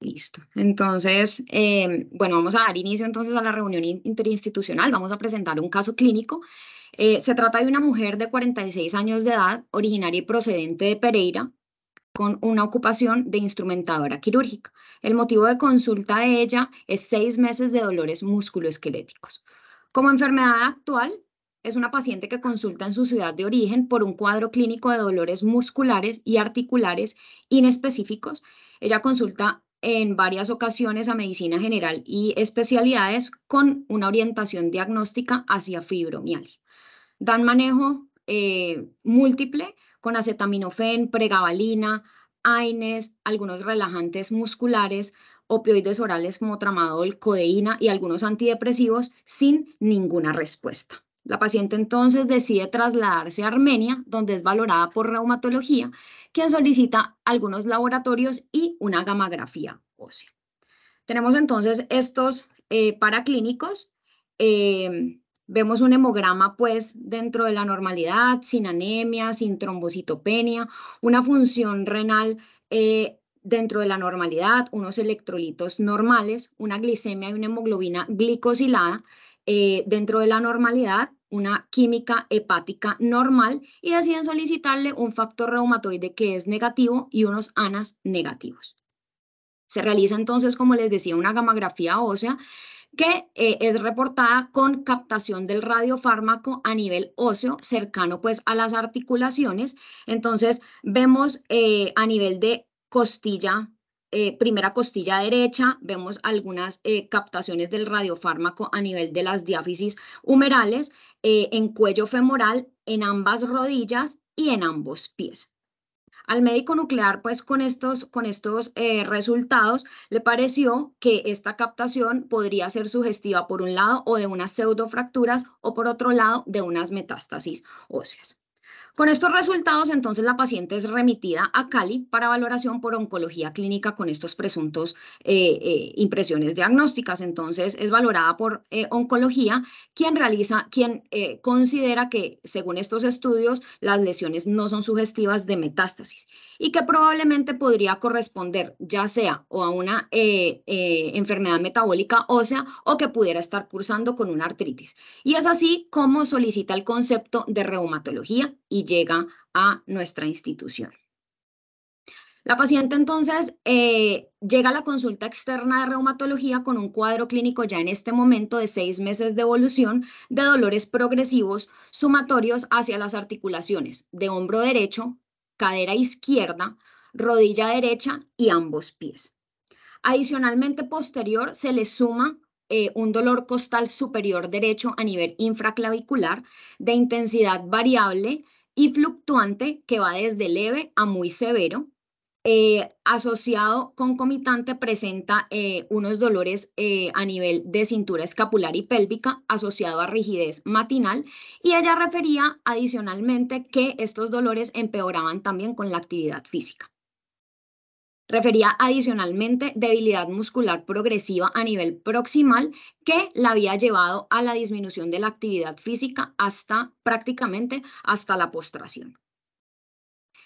Listo. Entonces, bueno, vamos a dar inicio entonces a la reunión interinstitucional. Vamos a presentar un caso clínico. Se trata de una mujer de 46 años de edad, originaria y procedente de Pereira, con una ocupación de instrumentadora quirúrgica. El motivo de consulta de ella es 6 meses de dolores musculoesqueléticos. Como enfermedad actual, es una paciente que consulta en su ciudad de origen por un cuadro clínico de dolores musculares y articulares inespecíficos. Ella consulta en varias ocasiones a medicina general y especialidades con una orientación diagnóstica hacia fibromialgia. Dan manejo múltiple con acetaminofén, pregabalina, AINES, algunos relajantes musculares, opioides orales como tramadol, codeína y algunos antidepresivos sin ninguna respuesta. La paciente entonces decide trasladarse a Armenia, donde es valorada por reumatología, quien solicita algunos laboratorios y una gamografía ósea. Tenemos entonces estos paraclínicos. Vemos un hemograma pues dentro de la normalidad, sin anemia, sin trombocitopenia, una función renal dentro de la normalidad, unos electrolitos normales, una glicemia y una hemoglobina glicosilada dentro de la normalidad, una química hepática normal y deciden solicitarle un factor reumatoide que es negativo y unos ANAS negativos. Se realiza entonces, como les decía, una gamografía ósea que es reportada con captación del radiofármaco a nivel óseo cercano pues a las articulaciones. Entonces vemos a nivel de costilla, primera costilla derecha, vemos algunas captaciones del radiofármaco a nivel de las diáfisis humerales, en cuello femoral, en ambas rodillas y en ambos pies. Al médico nuclear, pues con estos resultados, le pareció que esta captación podría ser sugestiva por un lado o de unas pseudofracturas o por otro lado de unas metástasis óseas. Con estos resultados, entonces, la paciente es remitida a Cali para valoración por oncología clínica con estos presuntos impresiones diagnósticas. Entonces, es valorada por oncología, quien considera que, según estos estudios, las lesiones no son sugestivas de metástasis y que probablemente podría corresponder ya sea o a una enfermedad metabólica ósea o que pudiera estar cursando con una artritis. Y es así como solicita el concepto de reumatología y llega a nuestra institución. La paciente entonces llega a la consulta externa de reumatología con un cuadro clínico ya en este momento de 6 meses de evolución de dolores progresivos sumatorios hacia las articulaciones de hombro derecho, cadera izquierda, rodilla derecha y ambos pies. Adicionalmente, posterior se le suma un dolor costal superior derecho a nivel infraclavicular de intensidad variable y fluctuante que va desde leve a muy severo. Asociado concomitante presenta unos dolores a nivel de cintura escapular y pélvica asociado a rigidez matinal y ella refería adicionalmente que estos dolores empeoraban también con la actividad física. Refería adicionalmente debilidad muscular progresiva a nivel proximal que la había llevado a la disminución de la actividad física hasta prácticamente hasta la postración.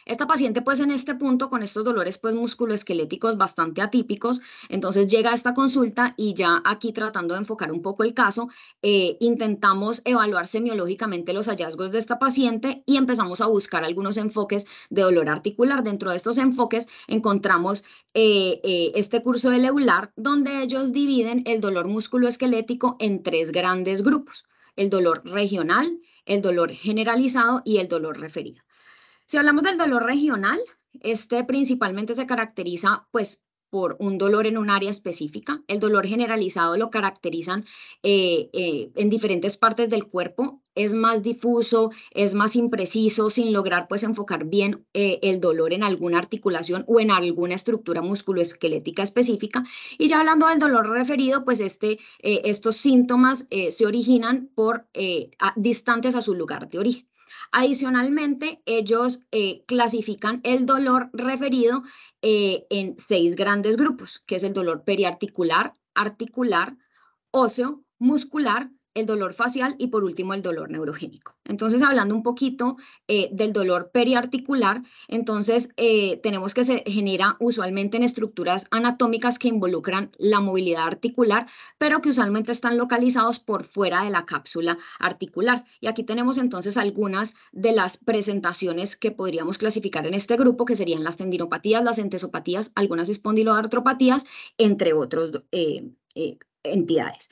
Esta paciente pues en este punto con estos dolores pues musculoesqueléticos bastante atípicos, entonces llega a esta consulta y ya aquí tratando de enfocar un poco el caso, intentamos evaluar semiológicamente los hallazgos de esta paciente y empezamos a buscar algunos enfoques de dolor articular. Dentro de estos enfoques encontramos este curso del EULAR donde ellos dividen el dolor musculoesquelético en 3 grandes grupos: el dolor regional, el dolor generalizado y el dolor referido. Si hablamos del dolor regional, este principalmente se caracteriza pues por un dolor en un área específica. El dolor generalizado lo caracterizan en diferentes partes del cuerpo. Es más difuso, es más impreciso, sin lograr pues enfocar bien el dolor en alguna articulación o en alguna estructura musculoesquelética específica. Y ya hablando del dolor referido, pues estos síntomas se originan por distantes a su lugar de origen. Adicionalmente, ellos clasifican el dolor referido en 6 grandes grupos, que es el dolor periarticular, articular, óseo, muscular el dolor facial y por último el dolor neurogénico. Entonces, hablando un poquito del dolor periarticular, entonces tenemos que se genera usualmente en estructuras anatómicas que involucran la movilidad articular, pero que usualmente están localizados por fuera de la cápsula articular. Y aquí tenemos entonces algunas de las presentaciones que podríamos clasificar en este grupo, que serían las tendinopatías, las entesopatías, algunas espondiloartropatías, entre otros entidades.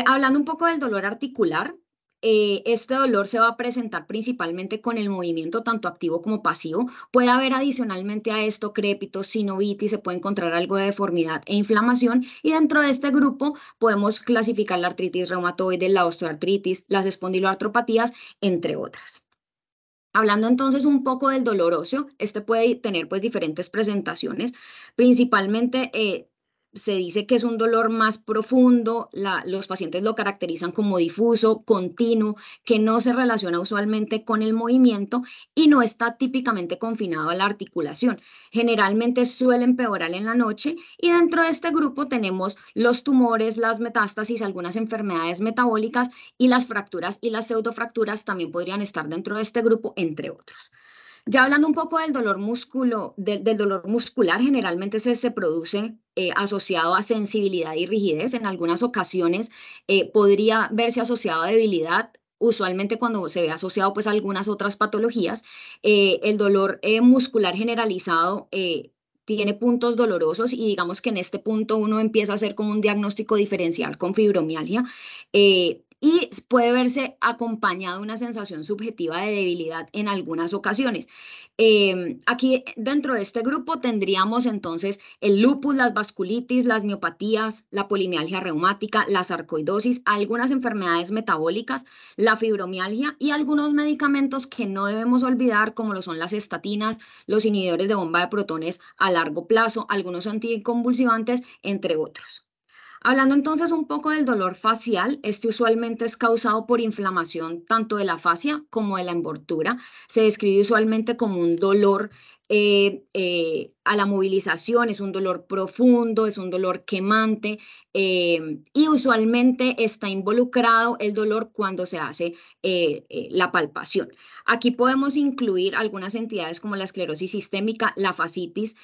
Hablando un poco del dolor articular, este dolor se va a presentar principalmente con el movimiento tanto activo como pasivo. Puede haber adicionalmente a esto crépitos, sinovitis, se puede encontrar algo de deformidad e inflamación, y dentro de este grupo podemos clasificar la artritis reumatoide, la osteoartritis, las espondiloartropatías, entre otras. Hablando entonces un poco del dolor óseo, este puede tener pues diferentes presentaciones, principalmente se dice que es un dolor más profundo, los pacientes lo caracterizan como difuso, continuo, que no se relaciona usualmente con el movimiento y no está típicamente confinado a la articulación. Generalmente suele empeorar en la noche, y dentro de este grupo tenemos los tumores, las metástasis, algunas enfermedades metabólicas, y las fracturas y las pseudofracturas también podrían estar dentro de este grupo, entre otros. Ya hablando un poco del dolor del dolor muscular, generalmente se produce asociado a sensibilidad y rigidez. En algunas ocasiones podría verse asociado a debilidad. Usualmente cuando se ve asociado pues a algunas otras patologías, el dolor muscular generalizado tiene puntos dolorosos, y digamos que en este punto uno empieza a hacer como un diagnóstico diferencial con fibromialgia, y puede verse acompañado de una sensación subjetiva de debilidad en algunas ocasiones. Aquí dentro de este grupo tendríamos entonces el lupus, las vasculitis, las miopatías, la polimialgia reumática, la sarcoidosis, algunas enfermedades metabólicas, la fibromialgia y algunos medicamentos que no debemos olvidar, como lo son las estatinas, los inhibidores de bomba de protones a largo plazo, algunos anticonvulsivantes, entre otros. Hablando entonces un poco del dolor facial, este usualmente es causado por inflamación tanto de la fascia como de la envoltura. Se describe usualmente como un dolor a la movilización, es un dolor profundo, es un dolor quemante, y usualmente está involucrado el dolor cuando se hace la palpación. Aquí podemos incluir algunas entidades como la esclerosis sistémica, la fascitis,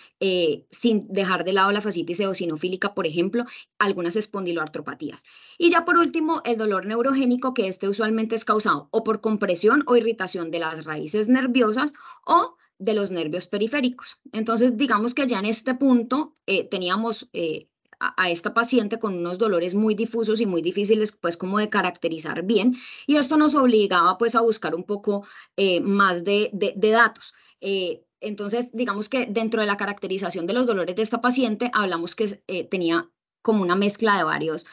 sin dejar de lado la fascitis eosinofílica, por ejemplo, algunas espondiloartropatías. Y ya por último, el dolor neurogénico, que este usualmente es causado o por compresión o irritación de las raíces nerviosas o de los nervios periféricos. Entonces, digamos que ya en este punto teníamos a esta paciente con unos dolores muy difusos y muy difíciles pues como de caracterizar bien, y esto nos obligaba pues a buscar un poco más de datos. Entonces, digamos que dentro de la caracterización de los dolores de esta paciente, hablamos que tenía como una mezcla de varios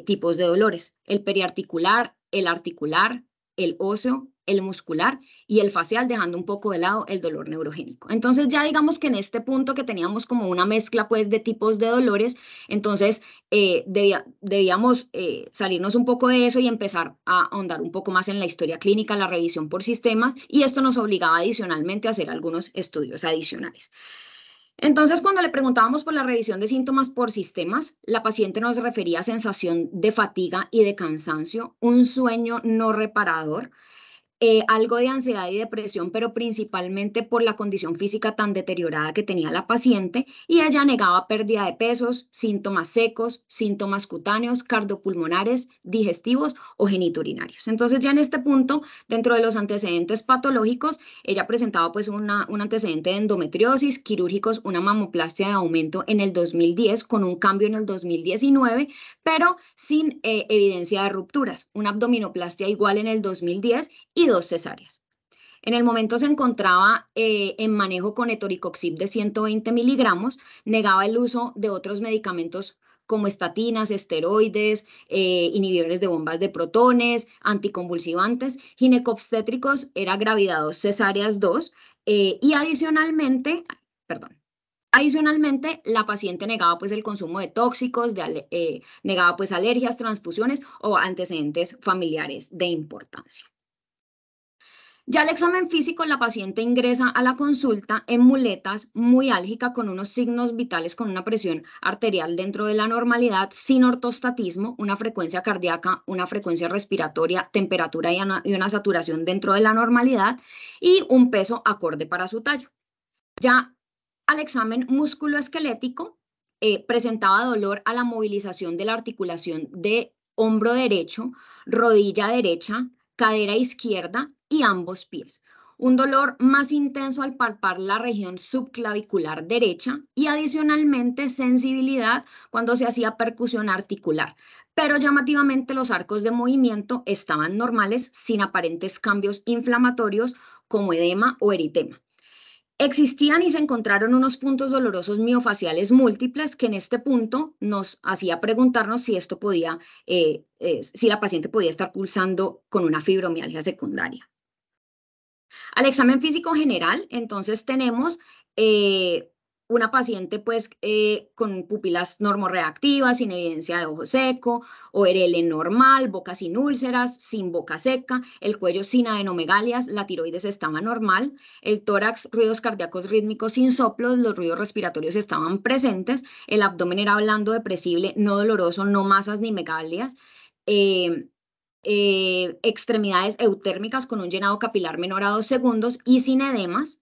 tipos de dolores: el periarticular, el articular, el óseo, el muscular y el facial, dejando un poco de lado el dolor neurogénico. Entonces ya digamos que en este punto que teníamos como una mezcla pues de tipos de dolores, entonces debíamos salirnos un poco de eso y empezar a ahondar un poco más en la historia clínica, la revisión por sistemas, y esto nos obligaba adicionalmente a hacer algunos estudios adicionales. Entonces, cuando le preguntábamos por la revisión de síntomas por sistemas, la paciente nos refería a sensación de fatiga y de cansancio, un sueño no reparador, algo de ansiedad y depresión, pero principalmente por la condición física tan deteriorada que tenía la paciente, y ella negaba pérdida de pesos, síntomas secos, síntomas cutáneos, cardiopulmonares, digestivos o geniturinarios. Entonces ya en este punto, dentro de los antecedentes patológicos, ella presentaba pues un antecedente de endometriosis, quirúrgicos, una mamoplastia de aumento en el 2010 con un cambio en el 2019, pero sin evidencia de rupturas, una abdominoplastia igual en el 2010 y 2 cesáreas. En el momento se encontraba en manejo con etoricoxib de 120 miligramos, negaba el uso de otros medicamentos como estatinas, esteroides, inhibidores de bombas de protones, anticonvulsivantes, ginecobstétricos, era gravidad 2, cesáreas 2, y perdón, adicionalmente, la paciente negaba pues el consumo de tóxicos, negaba pues alergias, transfusiones o antecedentes familiares de importancia. Ya el examen físico, la paciente ingresa a la consulta en muletas, muy álgica, con unos signos vitales, con una presión arterial dentro de la normalidad, sin ortostatismo, una frecuencia cardíaca, una frecuencia respiratoria, temperatura y una saturación dentro de la normalidad y un peso acorde para su talla. Ya al examen musculoesquelético, presentaba dolor a la movilización de la articulación de hombro derecho, rodilla derecha, cadera izquierda y ambos pies. Un dolor más intenso al palpar la región subclavicular derecha y adicionalmente sensibilidad cuando se hacía percusión articular. Pero llamativamente los arcos de movimiento estaban normales, sin aparentes cambios inflamatorios como edema o eritema. Existían y se encontraron unos puntos dolorosos miofaciales múltiples que en este punto nos hacía preguntarnos si esto podía, si la paciente podía estar pulsando con una fibromialgia secundaria. Al examen físico general, entonces tenemos una paciente pues con pupilas normorreactivas, sin evidencia de ojo seco, ORL normal, boca sin úlceras, sin boca seca, el cuello sin adenomegalias, la tiroides estaba normal, el tórax, ruidos cardíacos rítmicos sin soplos, los ruidos respiratorios estaban presentes, el abdomen era blando, depresible, no doloroso, no masas ni megalias. Eh, Extremidades eutérmicas con un llenado capilar menor a 2 segundos y sin edemas.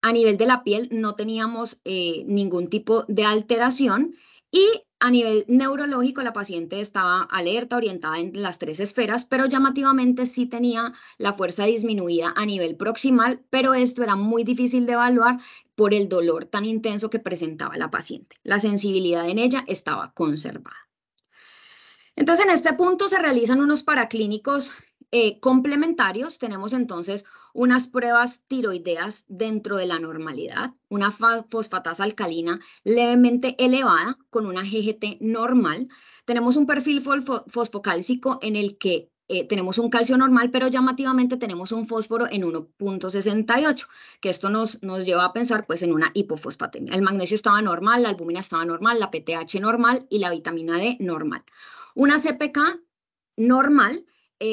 A nivel de la piel no teníamos ningún tipo de alteración y a nivel neurológico la paciente estaba alerta, orientada en las 3 esferas, pero llamativamente sí tenía la fuerza disminuida a nivel proximal, pero esto era muy difícil de evaluar por el dolor tan intenso que presentaba la paciente. La sensibilidad en ella estaba conservada. Entonces, en este punto se realizan unos paraclínicos complementarios. Tenemos entonces unas pruebas tiroideas dentro de la normalidad, una fosfatasa alcalina levemente elevada con una GGT normal. Tenemos un perfil fosfocálcico en el que tenemos un calcio normal, pero llamativamente tenemos un fósforo en 1,68, que esto nos lleva a pensar pues en una hipofosfatemia. El magnesio estaba normal, la albúmina estaba normal, la PTH normal y la vitamina D normal. Una CPK normal,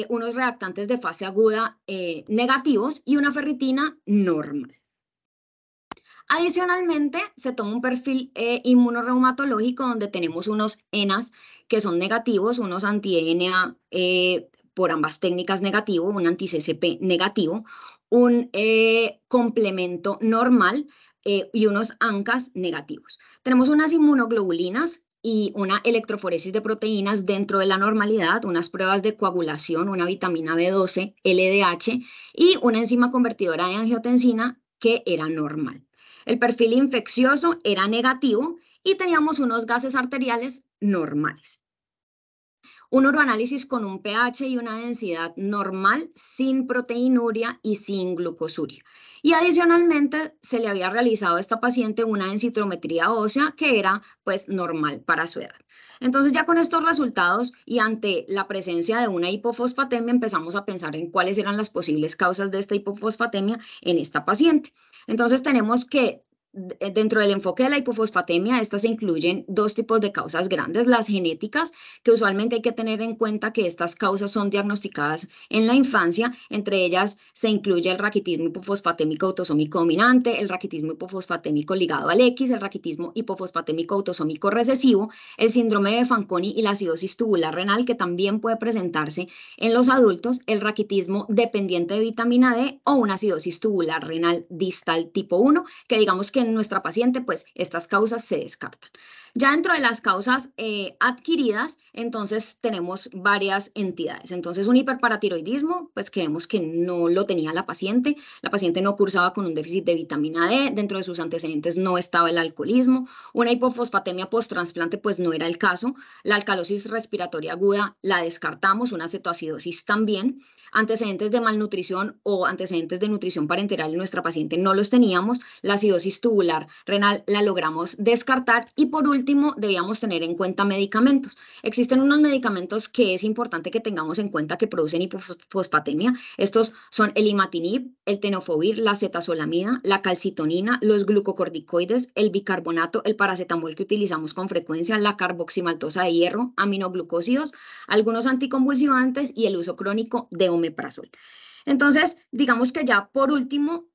unos reactantes de fase aguda negativos y una ferritina normal. Adicionalmente, se toma un perfil inmunorreumatológico donde tenemos unos ENAs que son negativos, unos anti-ENA por ambas técnicas negativo, un anti-CCP negativo, un complemento normal y unos ANCAs negativos. Tenemos unas inmunoglobulinas y una electroforesis de proteínas dentro de la normalidad, unas pruebas de coagulación, una vitamina B12, LDH y una enzima convertidora de angiotensina que era normal. El perfil infeccioso era negativo y teníamos unos gases arteriales normales. Un uroanálisis con un pH y una densidad normal, sin proteinuria y sin glucosuria. Y adicionalmente se le había realizado a esta paciente una densitometría ósea que era pues normal para su edad. Entonces ya con estos resultados y ante la presencia de una hipofosfatemia empezamos a pensar en cuáles eran las posibles causas de esta hipofosfatemia en esta paciente. Entonces tenemos que dentro del enfoque de la hipofosfatemia, estas incluyen 2 tipos de causas grandes, las genéticas, que usualmente hay que tener en cuenta que estas causas son diagnosticadas en la infancia, entre ellas se incluye el raquitismo hipofosfatémico autosómico dominante, el raquitismo hipofosfatémico ligado al X, el raquitismo hipofosfatémico autosómico recesivo, el síndrome de Fanconi y la acidosis tubular renal, que también puede presentarse en los adultos, el raquitismo dependiente de vitamina D o una acidosis tubular renal distal tipo 1, que digamos que en nuestra paciente, pues estas causas se descartan. Ya dentro de las causas adquiridas, entonces tenemos varias entidades. Entonces, un hiperparatiroidismo, pues creemos que no lo tenía la paciente no cursaba con un déficit de vitamina D, dentro de sus antecedentes no estaba el alcoholismo, una hipofosfatemia post-trasplante, pues no era el caso, la alcalosis respiratoria aguda la descartamos, una cetoacidosis también, antecedentes de malnutrición o antecedentes de nutrición parenteral en nuestra paciente no los teníamos, la acidosis tubular renal la logramos descartar y por último debíamos tener en cuenta medicamentos. Existen unos medicamentos que es importante que tengamos en cuenta que producen hipofosfatemia. Estos son el imatinib, el tenofovir, la cetazolamida, la calcitonina, los glucocorticoides, el bicarbonato, el paracetamol que utilizamos con frecuencia, la carboximaltosa de hierro, aminoglucósidos, algunos anticonvulsivantes y el uso crónico de omeprazol. Entonces, digamos que ya por último,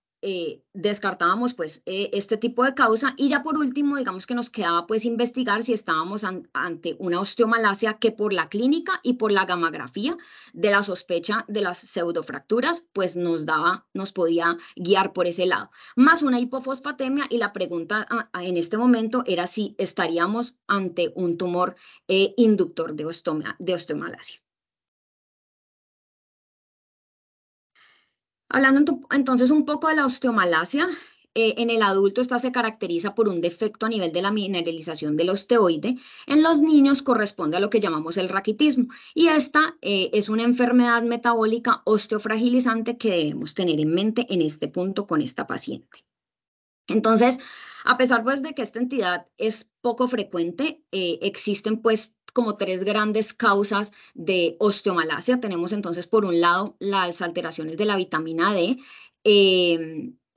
descartábamos pues este tipo de causa y ya por último, digamos que nos quedaba pues investigar si estábamos ante una osteomalacia que por la clínica y por la gamografía de la sospecha de las pseudofracturas, pues nos podía guiar por ese lado. Más una hipofosfatemia y la pregunta en este momento era si estaríamos ante un tumor inductor de osteomalacia. Hablando entonces un poco de la osteomalacia, en el adulto esta se caracteriza por un defecto a nivel de la mineralización del osteoide. En los niños corresponde a lo que llamamos el raquitismo y esta es una enfermedad metabólica osteofragilizante que debemos tener en mente en este punto con esta paciente. Entonces, a pesar pues de que esta entidad es poco frecuente, existen pues como tres grandes causas de osteomalacia. Tenemos entonces por un lado las alteraciones de la vitamina D.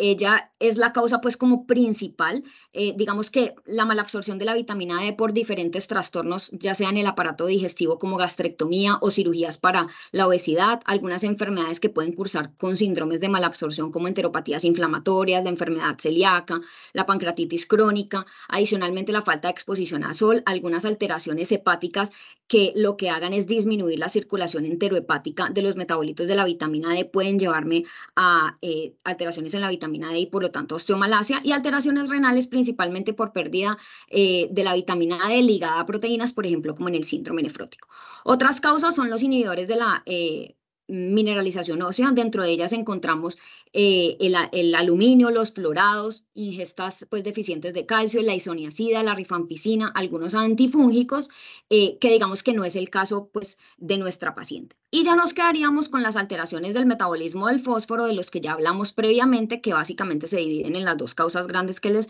Ella es la causa pues como principal. Digamos que la malabsorción de la vitamina D por diferentes trastornos, ya sea en el aparato digestivo como gastrectomía o cirugías para la obesidad, algunas enfermedades que pueden cursar con síndromes de malabsorción como enteropatías inflamatorias, la enfermedad celíaca, la pancreatitis crónica, adicionalmente la falta de exposición al sol, algunas alteraciones hepáticas que lo que hagan es disminuir la circulación enterohepática de los metabolitos de la vitamina D, pueden llevarme a alteraciones en la vitamina D y por lo tanto osteomalacia y alteraciones renales principalmente por pérdida de la vitamina D ligada a proteínas, por ejemplo, como en el síndrome nefrótico. Otras causas son los inhibidores de la mineralización ósea. Dentro de ellas encontramos el aluminio, los fluorados, ingestas pues, deficientes de calcio, la isoniazida, la rifampicina, algunos antifúngicos, que digamos que no es el caso pues, de nuestra paciente. Y ya nos quedaríamos con las alteraciones del metabolismo del fósforo, de los que ya hablamos previamente, que básicamente se dividen en las dos causas grandes que les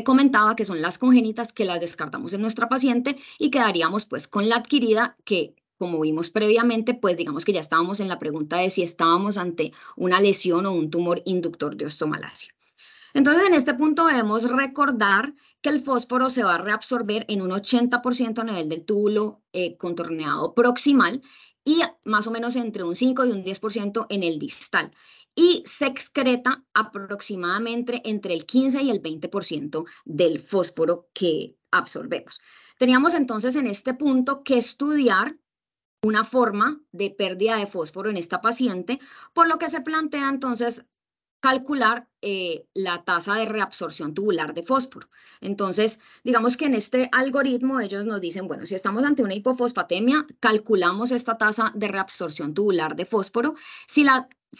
comentaba, que son las congénitas, que las descartamos en nuestra paciente y quedaríamos pues con la adquirida, que como vimos previamente, pues digamos que ya estábamos en la pregunta de si estábamos ante una lesión o un tumor inductor de osteomalacia. Entonces, en este punto debemos recordar que el fósforo se va a reabsorber en un 80% a nivel del túbulo contorneado proximal y más o menos entre un 5 y un 10% en el distal. Y se excreta aproximadamente entre el 15 y el 20% del fósforo que absorbemos. Teníamos entonces en este punto que estudiar una forma de pérdida de fósforo en esta paciente, por lo que se plantea entonces calcular la tasa de reabsorción tubular de fósforo. Entonces, digamos que en este algoritmo ellos nos dicen, bueno, si estamos ante una hipofosfatemia, calculamos esta tasa de reabsorción tubular de fósforo. Si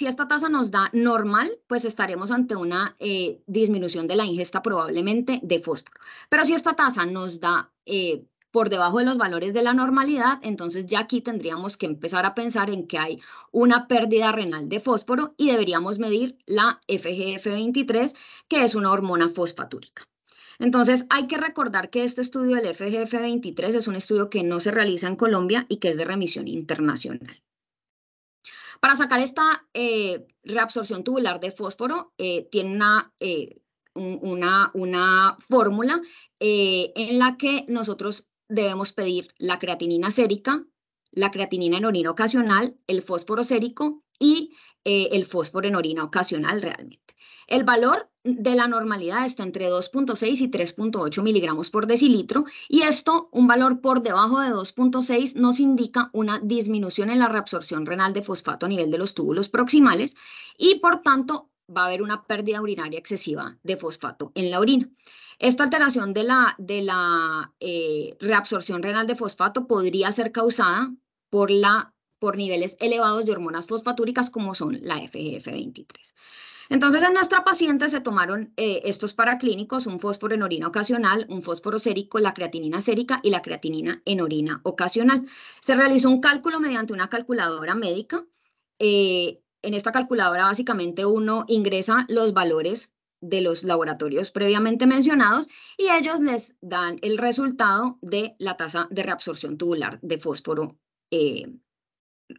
esta tasa nos da normal, pues estaremos ante una disminución de la ingesta probablemente de fósforo. Pero si esta tasa nos da por debajo de los valores de la normalidad, entonces ya aquí tendríamos que empezar a pensar en que hay una pérdida renal de fósforo y deberíamos medir la FGF23, que es una hormona fosfatúrica. Entonces, hay que recordar que este estudio del FGF23 es un estudio que no se realiza en Colombia y que es de remisión internacional. Para sacar esta reabsorción tubular de fósforo, tiene una fórmula en la que nosotros debemos pedir la creatinina sérica, la creatinina en orina ocasional, el fósforo sérico y el fósforo en orina ocasional realmente. El valor de la normalidad está entre 2.6 y 3.8 miligramos por decilitro y esto, un valor por debajo de 2.6, nos indica una disminución en la reabsorción renal de fosfato a nivel de los túbulos proximales y por tanto va a haber una pérdida urinaria excesiva de fosfato en la orina. Esta alteración de la reabsorción renal de fosfato podría ser causada por niveles elevados de hormonas fosfatúricas como son la FGF23. Entonces, en nuestra paciente se tomaron estos paraclínicos, un fósforo en orina ocasional, un fósforo sérico, la creatinina sérica y la creatinina en orina ocasional. Se realizó un cálculo mediante una calculadora médica. En esta calculadora básicamente uno ingresa los valores de los laboratorios previamente mencionados y ellos les dan el resultado de la tasa de reabsorción tubular de fósforo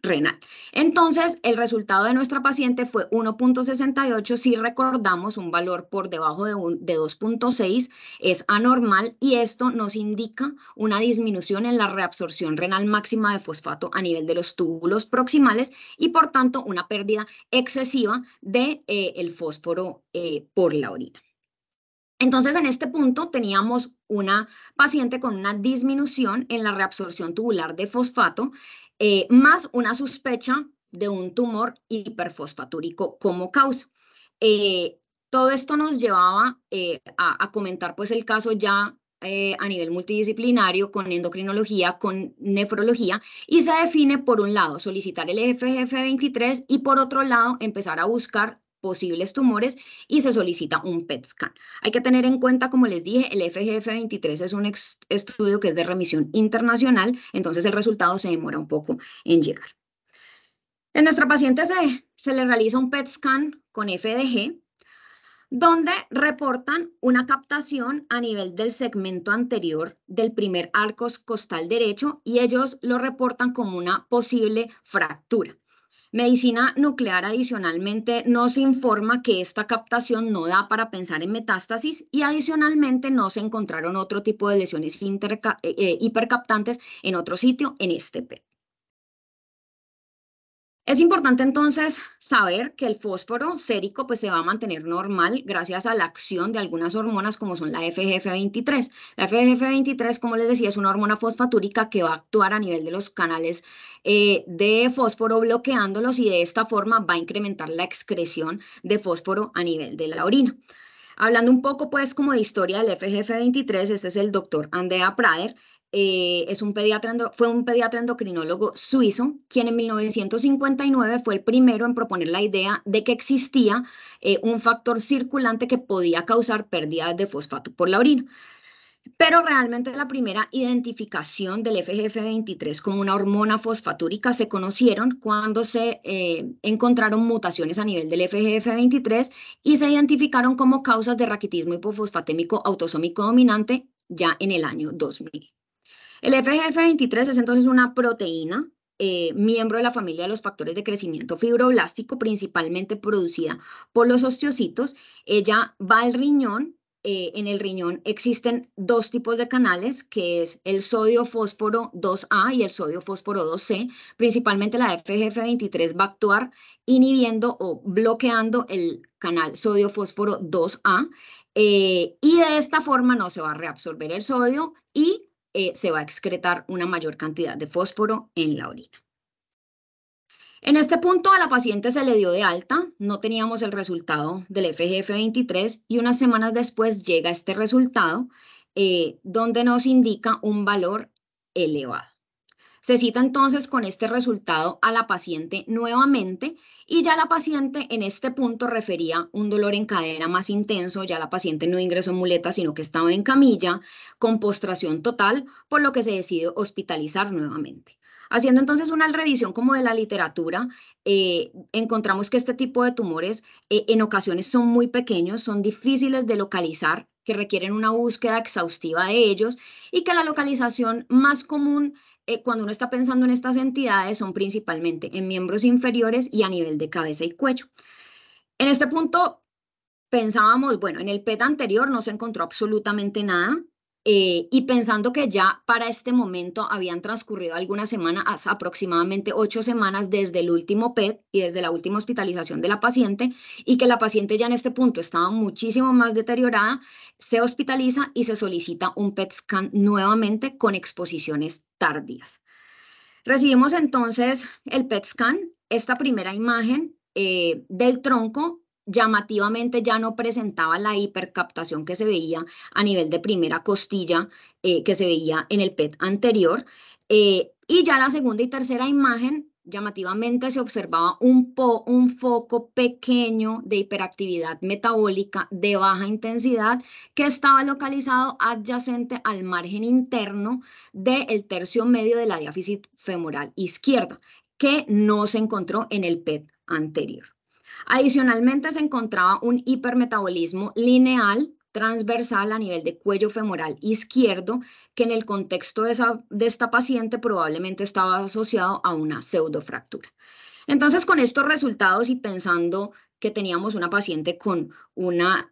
renal. Entonces, el resultado de nuestra paciente fue 1,68. Si recordamos, un valor por debajo de 2,6 es anormal y esto nos indica una disminución en la reabsorción renal máxima de fosfato a nivel de los túbulos proximales y, por tanto, una pérdida excesiva de, el fósforo por la orina. Entonces, en este punto teníamos una paciente con una disminución en la reabsorción tubular de fosfato, más una sospecha de un tumor hiperfosfatúrico como causa. Eh, Todo esto nos llevaba a comentar pues el caso ya a nivel multidisciplinario con endocrinología, con nefrología, y se define por un lado solicitar el FGF23 y por otro lado empezar a buscar posibles tumores y se solicita un PET scan. Hay que tener en cuenta, como les dije, el FGF23 es un estudio que es de remisión internacional, entonces el resultado se demora un poco en llegar. En nuestra paciente se le realiza un PET scan con FDG, donde reportan una captación a nivel del segmento anterior del primer arco costal derecho y ellos lo reportan como una posible fractura. Medicina nuclear adicionalmente nos informa que esta captación no da para pensar en metástasis y adicionalmente no se encontraron otro tipo de lesiones hipercaptantes en otro sitio en este PET. Es importante entonces saber que el fósforo sérico pues, se va a mantener normal gracias a la acción de algunas hormonas como son la FGF23. La FGF23, como les decía, es una hormona fosfatúrica que va a actuar a nivel de los canales de fósforo bloqueándolos y de esta forma va a incrementar la excreción de fósforo a nivel de la orina. Hablando un poco pues como de historia del FGF23, este es el doctor Andrea Prader. Fue un pediatra endocrinólogo suizo, quien en 1959 fue el primero en proponer la idea de que existía un factor circulante que podía causar pérdidas de fosfato por la orina. Pero realmente la primera identificación del FGF23 como una hormona fosfatúrica se conocieron cuando se encontraron mutaciones a nivel del FGF23 y se identificaron como causas de raquitismo hipofosfatémico autosómico dominante ya en el año 2000. El FGF23 es entonces una proteína, miembro de la familia de los factores de crecimiento fibroblástico, principalmente producida por los osteocitos. Ella va al riñón. En el riñón existen dos tipos de canales, que es el sodio-fósforo 2A y el sodio-fósforo 2C. Principalmente la FGF23 va a actuar inhibiendo o bloqueando el canal sodio-fósforo 2A, y de esta forma no se va a reabsorber el sodio y se va a excretar una mayor cantidad de fósforo en la orina. En este punto a la paciente se le dio de alta, no teníamos el resultado del FGF23 y unas semanas después llega este resultado donde nos indica un valor elevado. Se cita entonces con este resultado a la paciente nuevamente y ya la paciente en este punto refería un dolor en cadera más intenso, ya la paciente no ingresó en muleta sino que estaba en camilla con postración total, por lo que se decide hospitalizar nuevamente. Haciendo entonces una revisión como de la literatura, encontramos que este tipo de tumores en ocasiones son muy pequeños, son difíciles de localizar, que requieren una búsqueda exhaustiva de ellos y que la localización más común cuando uno está pensando en estas entidades son principalmente en miembros inferiores y a nivel de cabeza y cuello. En este punto pensábamos, bueno, en el PET anterior no se encontró absolutamente nada y pensando que ya para este momento habían transcurrido algunas semanas, aproximadamente 8 semanas desde el último PET y desde la última hospitalización de la paciente y que la paciente ya en este punto estaba muchísimo más deteriorada, se hospitaliza y se solicita un PET scan nuevamente con exposiciones tardías. Recibimos entonces el PET scan, esta primera imagen del tronco llamativamente ya no presentaba la hipercaptación que se veía a nivel de primera costilla que se veía en el PET anterior. Y ya la segunda y tercera imagen llamativamente se observaba un foco pequeño de hiperactividad metabólica de baja intensidad que estaba localizado adyacente al margen interno del tercio medio de la diáfisis femoral izquierda, que no se encontró en el PET anterior. Adicionalmente, se encontraba un hipermetabolismo lineal transversal a nivel de cuello femoral izquierdo, que en el contexto de esta paciente probablemente estaba asociado a una pseudofractura. Entonces, con estos resultados y pensando que teníamos una paciente con una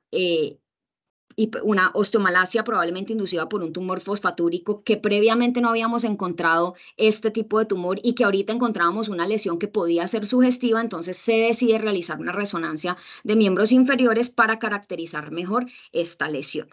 osteomalacia probablemente inducida por un tumor fosfatúrico, que previamente no habíamos encontrado este tipo de tumor y que ahorita encontrábamos una lesión que podía ser sugestiva, entonces se decide realizar una resonancia de miembros inferiores para caracterizar mejor esta lesión.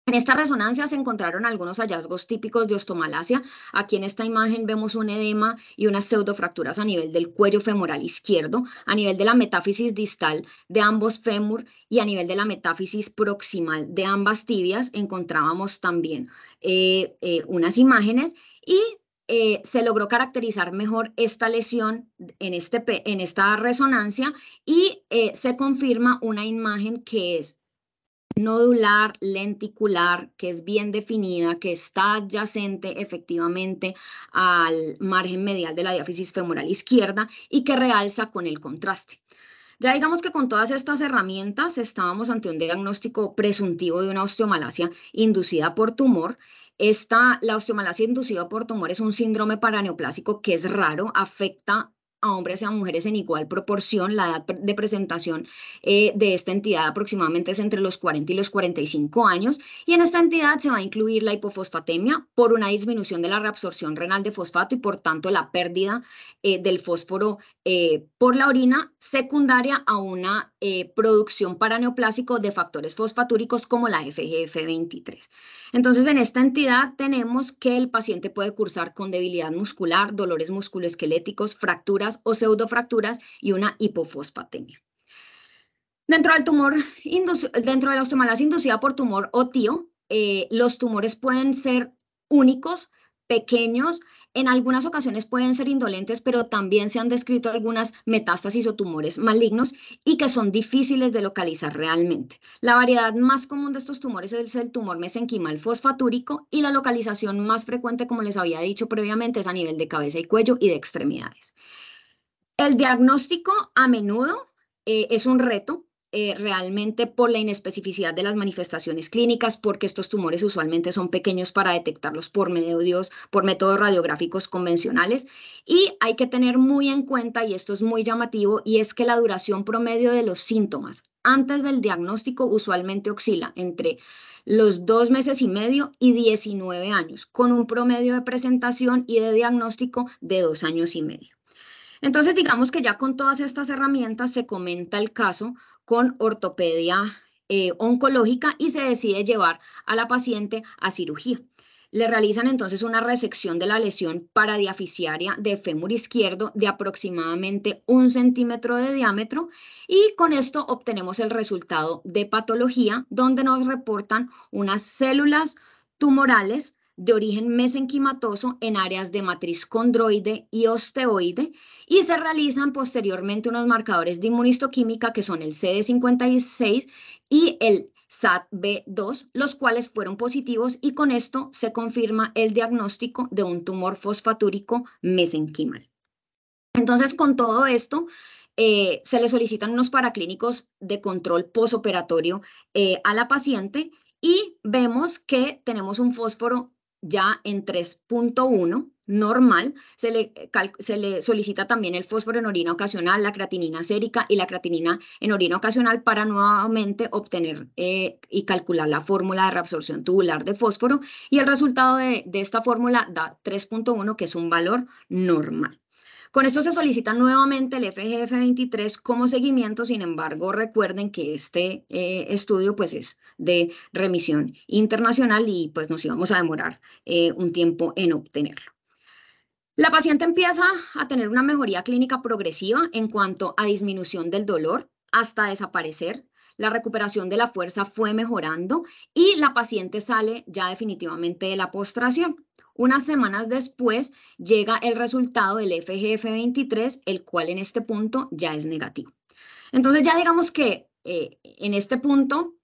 En esta resonancia se encontraron algunos hallazgos típicos de osteomalacia. Aquí en esta imagen vemos un edema y unas pseudofracturas a nivel del cuello femoral izquierdo, a nivel de la metáfisis distal de ambos fémur y a nivel de la metáfisis proximal de ambas tibias. Encontrábamos también unas imágenes y se logró caracterizar mejor esta lesión en esta resonancia y se confirma una imagen que es nodular, lenticular, que es bien definida, que está adyacente efectivamente al margen medial de la diáfisis femoral izquierda y que realza con el contraste. Ya digamos que con todas estas herramientas estábamos ante un diagnóstico presuntivo de una osteomalacia inducida por tumor. La osteomalacia inducida por tumor es un síndrome paraneoplásico que es raro, afecta a hombres y a mujeres en igual proporción. La edad de presentación de esta entidad aproximadamente es entre los 40 y los 45 años, y en esta entidad se va a incluir la hipofosfatemia por una disminución de la reabsorción renal de fosfato y por tanto la pérdida del fósforo por la orina, secundaria a una producción paraneoplásico de factores fosfatúricos como la FGF23. Entonces, en esta entidad tenemos que el paciente puede cursar con debilidad muscular, dolores musculoesqueléticos, fracturas o pseudofracturas y una hipofosfatemia. Dentro de la osteomalacia inducida por tumor o TIO, los tumores pueden ser únicos, pequeños, en algunas ocasiones pueden ser indolentes, pero también se han descrito algunas metástasis o tumores malignos y que son difíciles de localizar realmente. La variedad más común de estos tumores es el tumor mesenquimal fosfatúrico y la localización más frecuente, como les había dicho previamente, es a nivel de cabeza y cuello y de extremidades. El diagnóstico a menudo es un reto, realmente por la inespecificidad de las manifestaciones clínicas, porque estos tumores usualmente son pequeños para detectarlos por métodos radiográficos convencionales. Y hay que tener muy en cuenta, y esto es muy llamativo, y es que la duración promedio de los síntomas antes del diagnóstico usualmente oscila entre los 2 meses y medio y 19 años, con un promedio de presentación y de diagnóstico de 2 años y medio. Entonces, digamos que ya con todas estas herramientas se comenta el caso con ortopedia oncológica y se decide llevar a la paciente a cirugía. Le realizan entonces una resección de la lesión paradiaficiaria de fémur izquierdo de aproximadamente 1 centímetro de diámetro, y con esto obtenemos el resultado de patología, donde nos reportan unas células tumorales de origen mesenquimatoso en áreas de matriz condroide y osteoide, y se realizan posteriormente unos marcadores de inmunistoquímica que son el CD56 y el SAT-B2, los cuales fueron positivos, y con esto se confirma el diagnóstico de un tumor fosfatúrico mesenquimal. Entonces, con todo esto, se le solicitan unos paraclínicos de control posoperatorio a la paciente, y vemos que tenemos un fósforo ya en 3.1 normal. Se le solicita también el fósforo en orina ocasional, la creatinina sérica y la creatinina en orina ocasional para nuevamente obtener y calcular la fórmula de reabsorción tubular de fósforo, y el resultado de esta fórmula da 3.1, que es un valor normal. Con esto se solicita nuevamente el FGF23 como seguimiento. Sin embargo, recuerden que este estudio pues es de remisión internacional y pues nos íbamos a demorar un tiempo en obtenerlo. La paciente empieza a tener una mejoría clínica progresiva en cuanto a disminución del dolor hasta desaparecer. La recuperación de la fuerza fue mejorando y la paciente sale ya definitivamente de la postración. Unas semanas después llega el resultado del FGF23, el cual en este punto ya es negativo. Entonces ya digamos que en este punto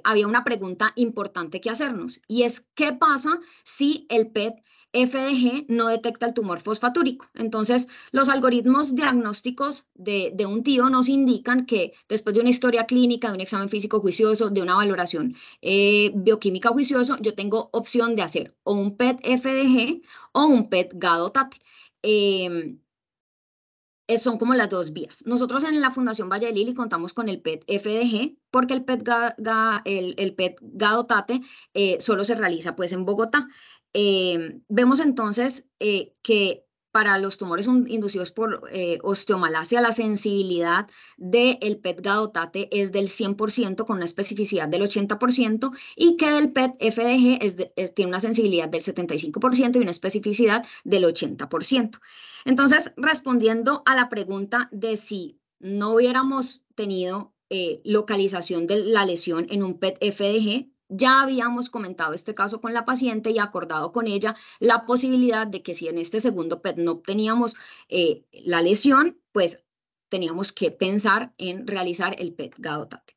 había una pregunta importante que hacernos, y es: ¿qué pasa si el PET FDG no detecta el tumor fosfatúrico. Entonces, los algoritmos diagnósticos de un TIO nos indican que después de una historia clínica, de un examen físico juicioso, de una valoración bioquímica juicioso, yo tengo opción de hacer o un PET-FDG o un PET-GADOTATE. Son como las dos vías. Nosotros en la Fundación Valle de Lili contamos con el PET-FDG porque el PET-GADOTATE solo se realiza pues en Bogotá. Vemos entonces que para los tumores inducidos por osteomalacia, la sensibilidad del PET-GADOTATE es del 100% con una especificidad del 80% y que del PET-FDG tiene una sensibilidad del 75% y una especificidad del 80%. Entonces, respondiendo a la pregunta de si no hubiéramos tenido localización de la lesión en un PET-FDG, ya habíamos comentado este caso con la paciente y acordado con ella la posibilidad de que si en este segundo PET no obteníamos la lesión, pues teníamos que pensar en realizar el PET-GADOTATE.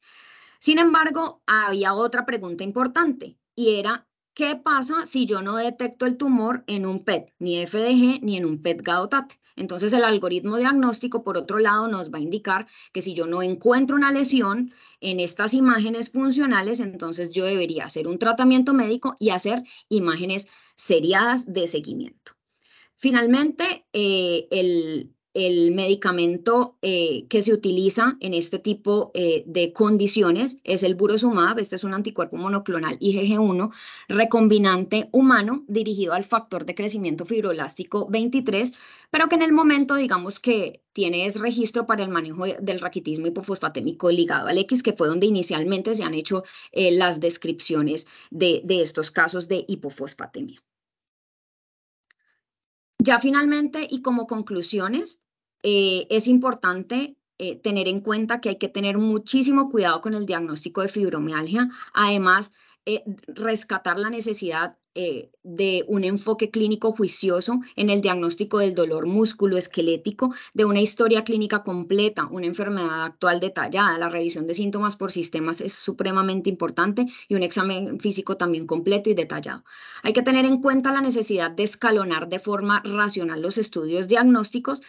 Sin embargo, había otra pregunta importante y era, ¿qué pasa si yo no detecto el tumor en un PET, ni FDG, ni en un PET-GADOTATE? Entonces, el algoritmo diagnóstico, por otro lado, nos va a indicar que si yo no encuentro una lesión en estas imágenes funcionales, entonces yo debería hacer un tratamiento médico y hacer imágenes seriadas de seguimiento. Finalmente, el medicamento que se utiliza en este tipo de condiciones es el Burosumab. Este es un anticuerpo monoclonal IgG1 recombinante humano dirigido al factor de crecimiento fibroelástico 23, pero que en el momento digamos que tiene registro para el manejo del raquitismo hipofosfatémico ligado al X, que fue donde inicialmente se han hecho las descripciones de estos casos de hipofosfatemia. Ya finalmente y como conclusiones, es importante tener en cuenta que hay que tener muchísimo cuidado con el diagnóstico de fibromialgia. Además, rescatar la necesidad de un enfoque clínico juicioso en el diagnóstico del dolor musculoesquelético, de una historia clínica completa, una enfermedad actual detallada. La revisión de síntomas por sistemas es supremamente importante y un examen físico también completo y detallado. Hay que tener en cuenta la necesidad de escalonar de forma racional los estudios diagnósticos.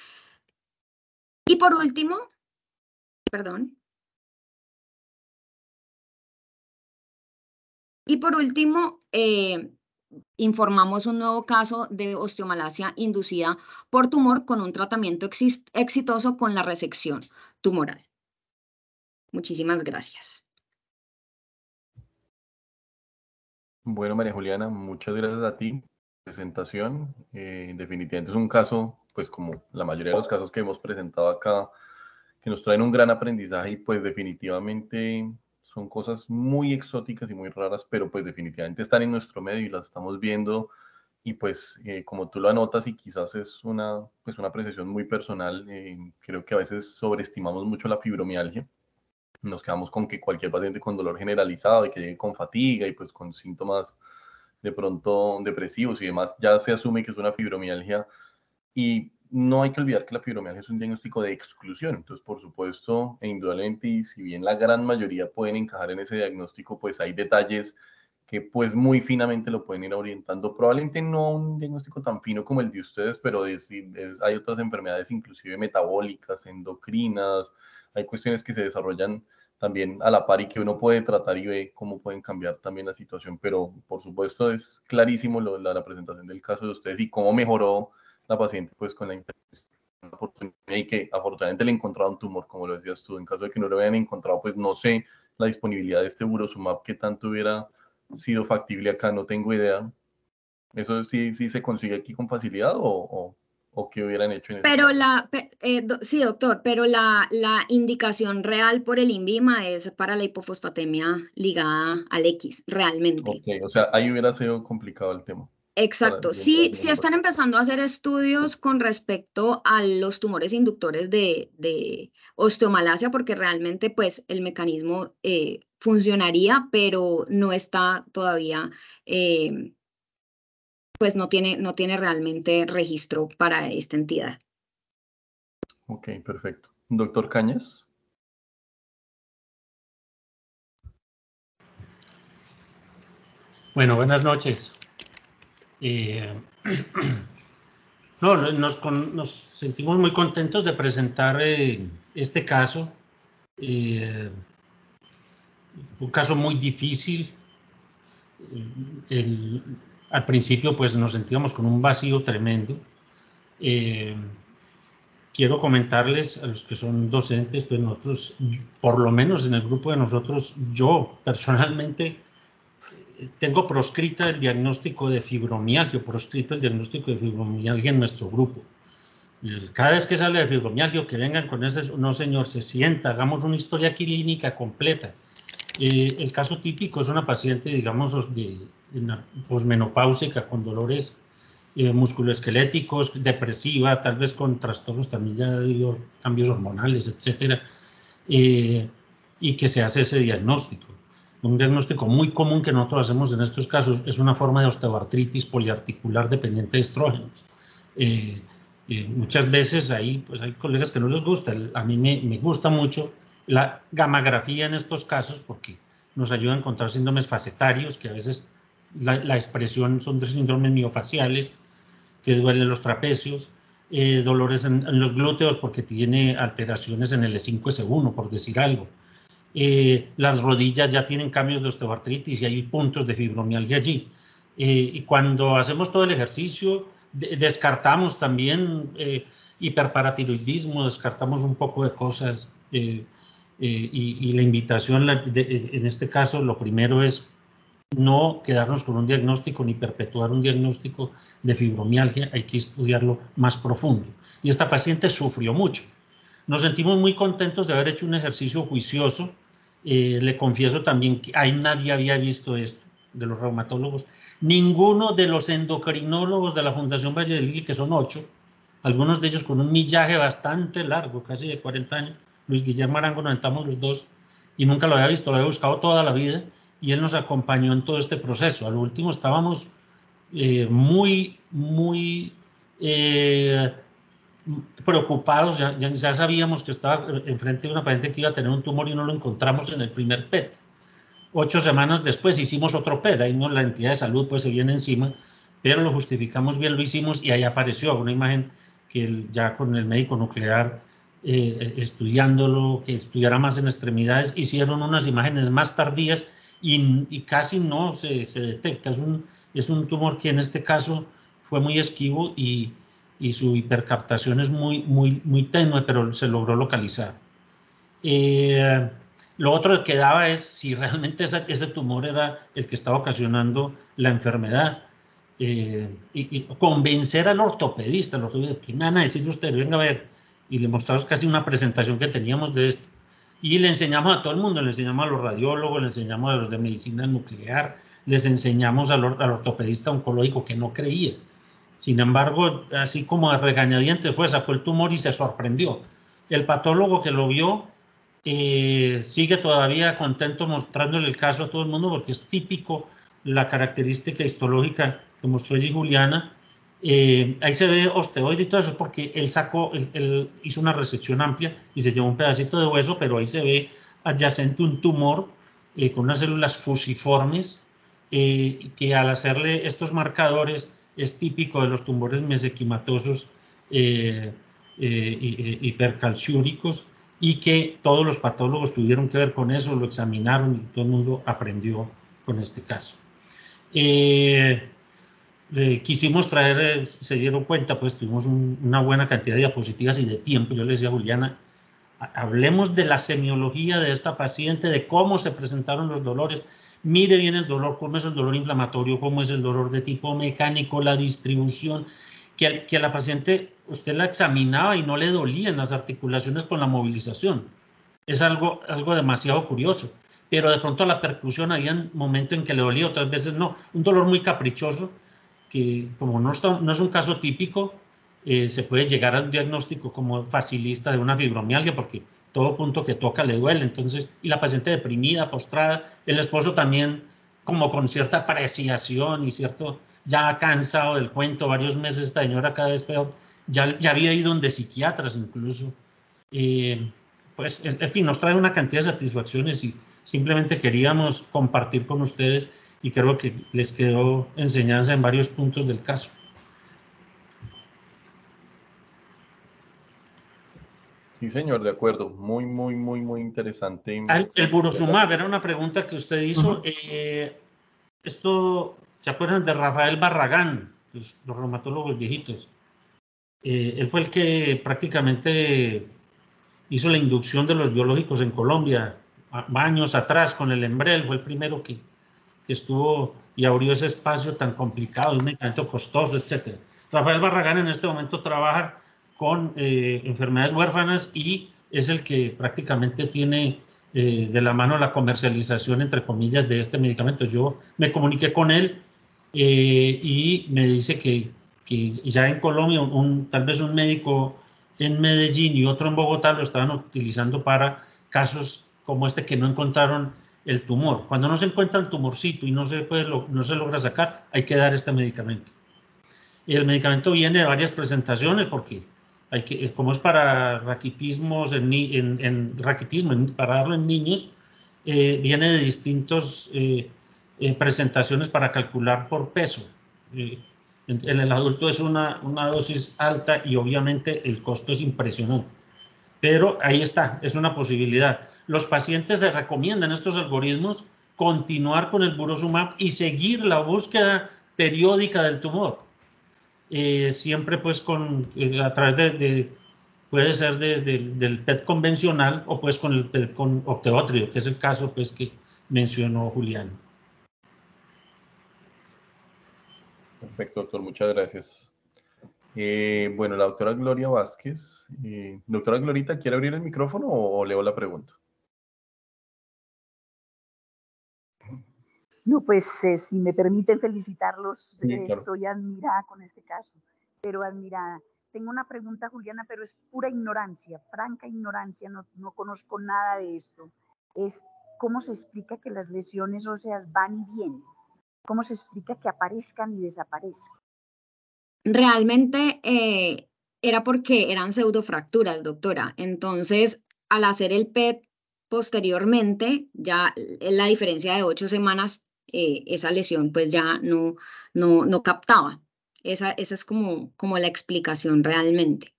Y por último, perdón. Y por último, informamos un nuevo caso de osteomalacia inducida por tumor con un tratamiento exitoso con la resección tumoral. Muchísimas gracias. Bueno, María Juliana, muchas gracias a ti por la presentación. Definitivamente es un caso, pues como la mayoría de los casos que hemos presentado acá, que nos traen un gran aprendizaje y pues definitivamente son cosas muy exóticas y muy raras, pero pues definitivamente están en nuestro medio y las estamos viendo y pues como tú lo anotas y quizás es pues una apreciación muy personal, creo que a veces sobreestimamos mucho la fibromialgia. Nos quedamos con que cualquier paciente con dolor generalizado y que llegue con fatiga y pues con síntomas de pronto depresivos y demás, ya se asume que es una fibromialgia y no hay que olvidar que la fibromialgia es un diagnóstico de exclusión. Entonces, por supuesto, e indudablemente, y si bien la gran mayoría pueden encajar en ese diagnóstico, pues hay detalles que pues muy finamente lo pueden ir orientando. Probablemente no un diagnóstico tan fino como el de ustedes, pero hay otras enfermedades inclusive metabólicas, endocrinas, hay cuestiones que se desarrollan también a la par y que uno puede tratar y ve cómo pueden cambiar también la situación. Pero por supuesto es clarísimo la presentación del caso de ustedes y cómo mejoró la paciente pues con la oportunidad y que afortunadamente le encontraron un tumor, como lo decías tú. En caso de que no lo hubieran encontrado, pues no sé la disponibilidad de este Burosumab que tanto hubiera sido factible acá, no tengo idea. ¿Eso sí se consigue aquí con facilidad o qué hubieran hecho en ese Pero caso? sí, doctor, pero la indicación real por el INVIMA es para la hipofosfatemia ligada al X, realmente. Ok, o sea, ahí hubiera sido complicado el tema. Exacto. Sí, sí están empezando a hacer estudios con respecto a los tumores inductores de osteomalacia, porque realmente pues el mecanismo funcionaría, pero no está todavía, pues no tiene realmente registro para esta entidad. Ok, perfecto. Doctor Cañas. Bueno, buenas noches. No, nos sentimos muy contentos de presentar este caso. Un caso muy difícil. Al principio pues nos sentíamos con un vacío tremendo. Quiero comentarles a los que son docentes, pues nosotros, por lo menos en el grupo de nosotros, yo personalmente tengo proscrito el diagnóstico de fibromialgia en nuestro grupo. Cada vez que sale de fibromialgia, que vengan con ese, no señor, se sienta, hagamos una historia clínica completa. El caso típico es una paciente, digamos, posmenopáusica con dolores musculoesqueléticos, depresiva, tal vez con trastornos también, ya digo, cambios hormonales, etcétera, y que se hace ese diagnóstico. Un diagnóstico muy común que nosotros hacemos en estos casos es una forma de osteoartritis poliarticular dependiente de estrógenos. Muchas veces pues hay colegas que no les gusta, a mí me gusta mucho la gammagrafía en estos casos porque nos ayuda a encontrar síndromes facetarios, que a veces la expresión son de síndromes miofaciales, que duelen los trapecios, dolores en los glúteos porque tiene alteraciones en el E5, S1, por decir algo. Las rodillas ya tienen cambios de osteoartritis y hay puntos de fibromialgia allí. Y cuando hacemos todo el ejercicio, descartamos también hiperparatiroidismo, descartamos un poco de cosas. Y la invitación en este caso, lo primero es no quedarnos con un diagnóstico ni perpetuar un diagnóstico de fibromialgia, hay que estudiarlo más profundo. Y esta paciente sufrió mucho. Nos sentimos muy contentos de haber hecho un ejercicio juicioso. Le confieso también que nadie había visto esto de los reumatólogos. Ninguno de los endocrinólogos de la Fundación Valle del Lili, que son 8, algunos de ellos con un millaje bastante largo, casi de 40 años. Luis Guillermo Arango, nos sentamos los dos y nunca lo había visto, lo había buscado toda la vida y él nos acompañó en todo este proceso. Al último estábamos muy preocupados, ya sabíamos que estaba enfrente de una paciente que iba a tener un tumor y no lo encontramos en el primer PET. 8 semanas después hicimos otro PET, ahí no, la entidad de salud pues se viene encima, pero lo justificamos bien, lo hicimos y ahí apareció una imagen que ya con el médico nuclear estudiándolo, que estudiara más en extremidades, hicieron unas imágenes más tardías y casi no se detecta. Es un tumor que en este caso fue muy esquivo y su hipercaptación es muy tenue, pero se logró localizar. Lo otro que quedaba es si realmente ese tumor era el que estaba ocasionando la enfermedad. Y convencer al ortopedista, ¿qué me van a decir ustedes? Venga a ver. Y le mostramos casi una presentación que teníamos de esto. Y le enseñamos a todo el mundo, le enseñamos a los radiólogos, le enseñamos a los de medicina nuclear, les enseñamos al ortopedista oncológico que no creía. Sin embargo, así como de regañadientes sacó el tumor y se sorprendió. El patólogo que lo vio sigue todavía contento mostrándole el caso a todo el mundo porque es típico la característica histológica que mostró allí Juliana. Ahí se ve osteoide y todo eso porque él hizo una resección amplia y se llevó un pedacito de hueso, pero ahí se ve adyacente un tumor con unas células fusiformes que al hacerle estos marcadores es típico de los tumores mesenquimatosos hipercalciúricos y que todos los patólogos tuvieron que ver con eso, lo examinaron y todo el mundo aprendió con este caso. Quisimos traer, se dieron cuenta, pues tuvimos una buena cantidad de diapositivas y de tiempo. Yo le decía a Juliana, hablemos de la semiología de esta paciente, de cómo se presentaron los dolores. Mire bien el dolor, cómo es el dolor inflamatorio, cómo es el dolor de tipo mecánico, la distribución, que a la paciente usted la examinaba y no le dolían las articulaciones con la movilización. Es algo demasiado curioso, pero de pronto la percusión había momentos en que le dolía, otras veces no. Un dolor muy caprichoso, que como no es un caso típico, se puede llegar al diagnóstico como facilista de una fibromialgia, porque todo punto que toca le duele. Entonces, y la paciente deprimida, postrada, el esposo también como con cierta apreciación y cierto, ya cansado del cuento, varios meses, esta señora cada vez peor, ya había ido donde psiquiatras incluso. Pues, en fin, nos trae una cantidad de satisfacciones y simplemente queríamos compartir con ustedes y creo que les quedó enseñanza en varios puntos del caso. Sí, señor, de acuerdo. Muy interesante. El Burosumab era una pregunta que usted hizo. Esto, ¿se acuerdan de Rafael Barragán, los reumatólogos viejitos? Él fue el que prácticamente hizo la inducción de los biológicos en Colombia años atrás con el Enbrel. Fue el primero que estuvo y abrió ese espacio tan complicado, un medicamento costoso, etc. Rafael Barragán en este momento trabaja con enfermedades huérfanas y es el que prácticamente tiene de la mano la comercialización, entre comillas, de este medicamento. Yo me comuniqué con él y me dice que ya en Colombia, tal vez un médico en Medellín y otro en Bogotá lo estaban utilizando para casos como este que no encontraron el tumor. Cuando no se encuentra el tumorcito y no se logra sacar, hay que dar este medicamento. Y el medicamento viene de varias presentaciones porque como es para raquitismos, para darlo en niños, viene de distintas presentaciones para calcular por peso. En el adulto es una dosis alta y obviamente el costo es impresionante. Pero ahí está, es una posibilidad. Los pacientes se recomiendan estos algoritmos continuar con el Burosumab y seguir la búsqueda periódica del tumor. Siempre pues a través puede ser del PET convencional o pues con el PET con octeótrido, que es el caso pues que mencionó Julián. Perfecto, doctor, muchas gracias. Bueno, la doctora Gloria Vázquez. Doctora Glorita, ¿quiere abrir el micrófono o leo la pregunta? No, pues si me permiten felicitarlos, Sí, claro. Estoy admirada con este caso, pero admirada. Tengo una pregunta, Juliana, pero es pura ignorancia, franca ignorancia, no conozco nada de esto. ¿Cómo se explica que las lesiones óseas van y vienen? ¿Cómo se explica que aparezcan y desaparezcan? Realmente era porque eran pseudofracturas, doctora. Entonces, al hacer el PET posteriormente, ya la diferencia de 8 semanas, esa lesión pues ya no captaba. Esa es como la explicación realmente.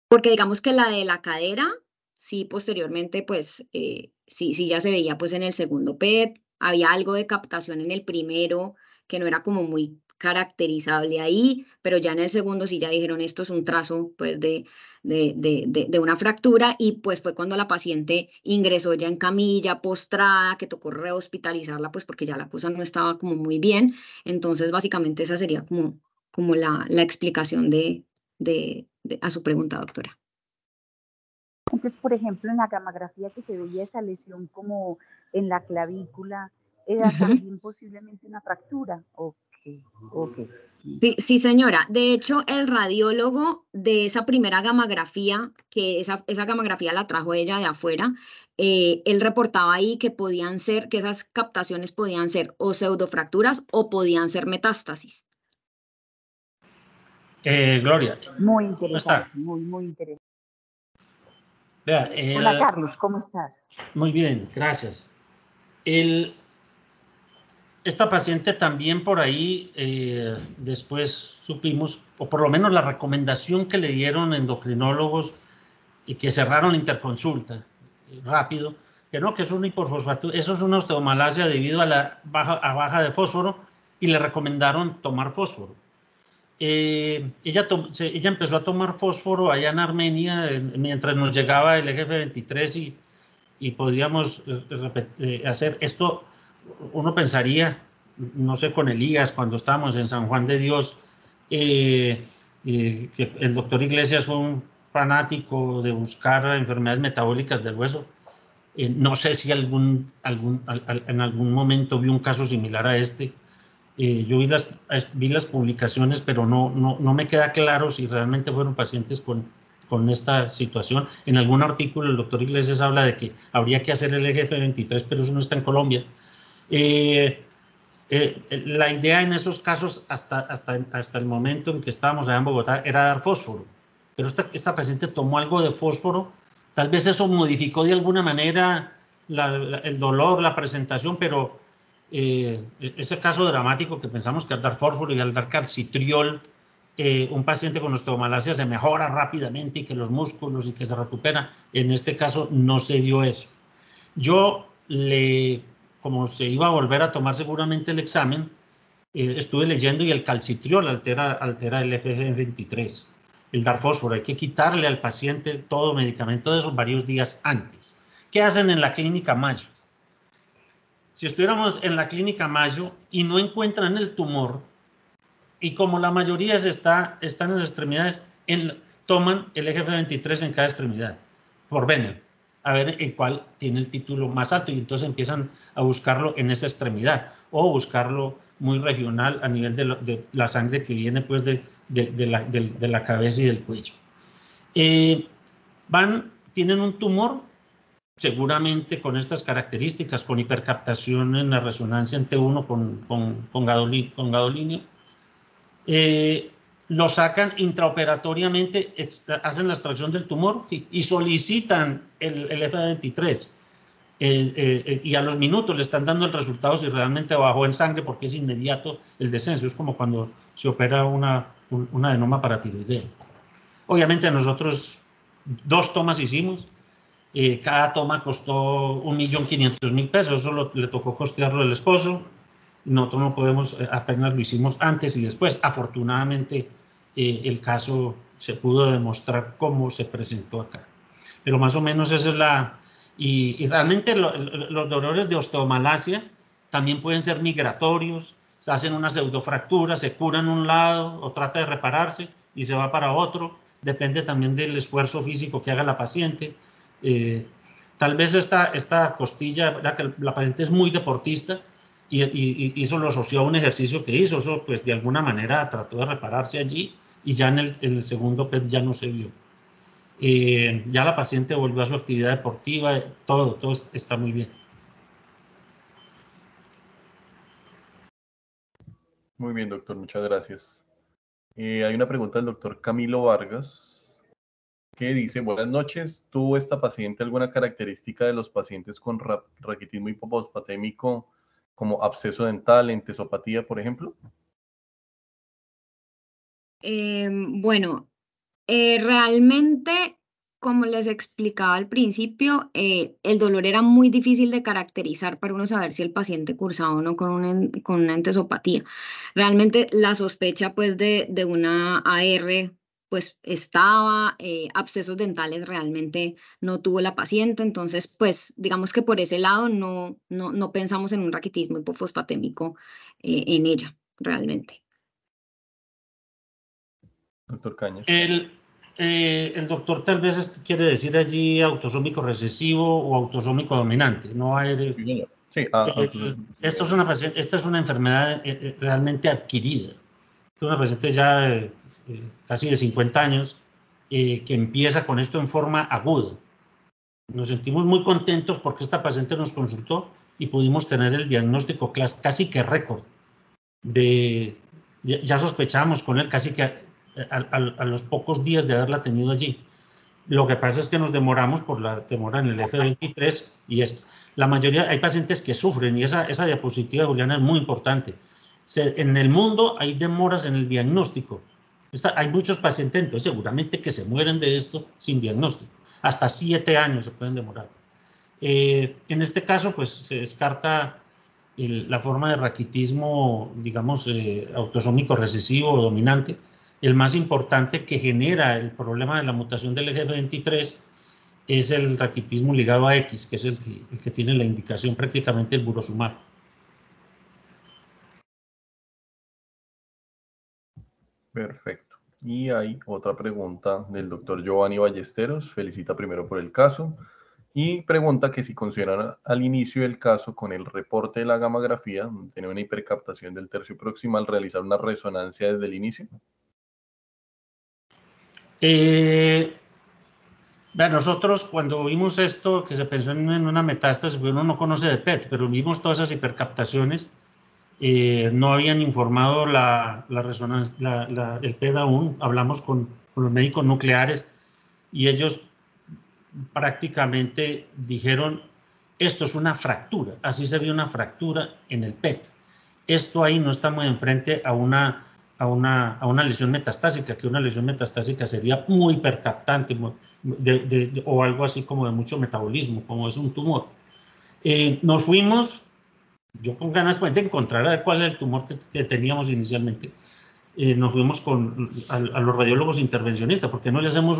Porque digamos que la de la cadera, sí, posteriormente, pues, sí ya se veía pues en el segundo PET, había algo de captación en el primero, que no era como muy caracterizable ahí, pero ya en el segundo sí ya dijeron esto es un trazo pues de una fractura y pues fue cuando la paciente ingresó ya en camilla, postrada, que tocó rehospitalizarla pues porque ya la cosa no estaba como muy bien, entonces básicamente esa sería como la explicación a su pregunta, doctora. Entonces, por ejemplo, en la gamografía que se veía esa lesión como en la clavícula, ¿era también posiblemente una fractura? Ok. Sí, señora. De hecho, el radiólogo de esa primera gamografía, que esa gamografía la trajo ella de afuera, él reportaba ahí que que esas captaciones podían ser o pseudofracturas o podían ser metástasis. Gloria. Muy interesante, muy interesante. Vea, hola, Carlos, ¿cómo estás? Muy bien, gracias. Esta paciente también por ahí después supimos, o por lo menos la recomendación que le dieron endocrinólogos y que cerraron la interconsulta rápido, que no, que es una hiporfosfatura, eso es una osteomalacia debido a la baja de fósforo y le recomendaron tomar fósforo. Ella empezó a tomar fósforo allá en Armenia mientras nos llegaba el EGF23 y podíamos hacer esto. Uno pensaría, no sé, con Elías, cuando estábamos en San Juan de Dios, que el doctor Iglesias fue un fanático de buscar enfermedades metabólicas del hueso. No sé si en algún momento vi un caso similar a este. Yo vi las publicaciones, pero no me queda claro si realmente fueron pacientes con esta situación. En algún artículo el doctor Iglesias habla de que habría que hacer el EGF23, pero eso no está en Colombia. La idea en esos casos, hasta el momento en que estábamos allá en Bogotá, era dar fósforo. Pero esta paciente tomó algo de fósforo. Tal vez eso modificó de alguna manera el dolor, la presentación, pero ese caso dramático que pensamos que al dar fósforo y al dar calcitriol, un paciente con osteomalacia se mejora rápidamente y que los músculos y que se recupera. En este caso no se dio eso. Yo, como se iba a volver a tomar seguramente el examen, estuve leyendo y el calcitriol altera el FGF23. El dar fósforo, hay que quitarle al paciente todo medicamento de esos varios días antes. ¿Qué hacen en la clínica Mayo? Si estuviéramos en la clínica Mayo y no encuentran el tumor, y como la mayoría están en las extremidades, toman el FGF23 en cada extremidad, por vena, a ver en cuál tiene el título más alto, y entonces empiezan a buscarlo en esa extremidad, o buscarlo muy regional a nivel de la sangre que viene pues de la cabeza y del cuello. Tienen un tumor, seguramente con estas características, con hipercaptación en la resonancia en T1 con gadolinio. Lo sacan intraoperatoriamente, hacen la extracción del tumor y solicitan el FGF23. Y a los minutos le están dando el resultado si realmente bajó en sangre, porque es inmediato el descenso. Es como cuando se opera una adenoma paratiroidea. Obviamente nosotros 2 tomas hicimos. Cada toma costó 1.500.000 pesos. Eso le tocó costearlo al esposo. Nosotros no podemos, apenas lo hicimos antes y después. Afortunadamente, el caso se pudo demostrar cómo se presentó acá. Pero más o menos esa es la... Y realmente los dolores de osteomalacia también pueden ser migratorios. Se hacen una pseudofractura, se cura en un lado o trata de repararse y se va para otro. Depende también del esfuerzo físico que haga la paciente. Tal vez esta costilla, ya que la paciente es muy deportista, y eso lo asoció a un ejercicio que hizo, eso pues de alguna manera trató de repararse allí y ya en el segundo PET ya no se vio. Ya la paciente volvió a su actividad deportiva, todo está muy bien. Muy bien, doctor, muchas gracias. Hay una pregunta del doctor Camilo Vargas que dice: buenas noches, ¿tuvo esta paciente alguna característica de los pacientes con raquitismo hipofosfatémico como absceso dental, entesopatía, por ejemplo? Bueno, realmente, como les explicaba al principio, el dolor era muy difícil de caracterizar para uno saber si el paciente cursaba o no con una entesopatía. Realmente la sospecha pues de una AR pues estaba, abscesos dentales realmente no tuvo la paciente, entonces pues digamos que por ese lado no pensamos en un raquitismo hipofosfatémico en ella realmente. Doctor Cañas. El doctor tal vez quiere decir allí autosómico recesivo o autosómico dominante. No hay, sí, esta es una enfermedad realmente adquirida. Es una paciente ya casi de 50 años que empieza con esto en forma aguda. Nos sentimos muy contentos porque esta paciente nos consultó y pudimos tener el diagnóstico casi que récord. Ya sospechábamos con él casi que a los pocos días de haberla tenido allí. Lo que pasa es que nos demoramos por la demora en el F23 y esto. La mayoría, hay pacientes que sufren, y esa diapositiva, Juliana, es muy importante. En el mundo hay demoras en el diagnóstico. Hay muchos pacientes, entonces seguramente que se mueren de esto sin diagnóstico. Hasta 7 años se pueden demorar. En este caso, pues se descarta la forma de raquitismo, digamos, autosómico recesivo o dominante. El más importante que genera el problema de la mutación del FGF23 es el raquitismo ligado a X, que es el que tiene la indicación prácticamente el burosumab. Perfecto. Y hay otra pregunta del doctor Giovanni Ballesteros. Felicita primero por el caso y pregunta que si consideran al inicio del caso con el reporte de la gamografía, tener una hipercaptación del tercio proximal, realizar una resonancia desde el inicio. Nosotros cuando vimos esto, que se pensó en una metástasis, uno no conoce de PET, pero vimos todas esas hipercaptaciones, no habían informado la resonancia, el PET aún. Hablamos con los médicos nucleares y ellos prácticamente dijeron esto es una fractura, así se ve una fractura en el PET. Esto ahí no estamos enfrente a una lesión metastásica, que una lesión metastásica sería muy percatante o algo así como de mucho metabolismo, como es un tumor. Nos fuimos, yo con ganas pues, de encontrar a ver cuál es el tumor que teníamos inicialmente. Nos fuimos a los radiólogos intervencionistas, porque no le hacemos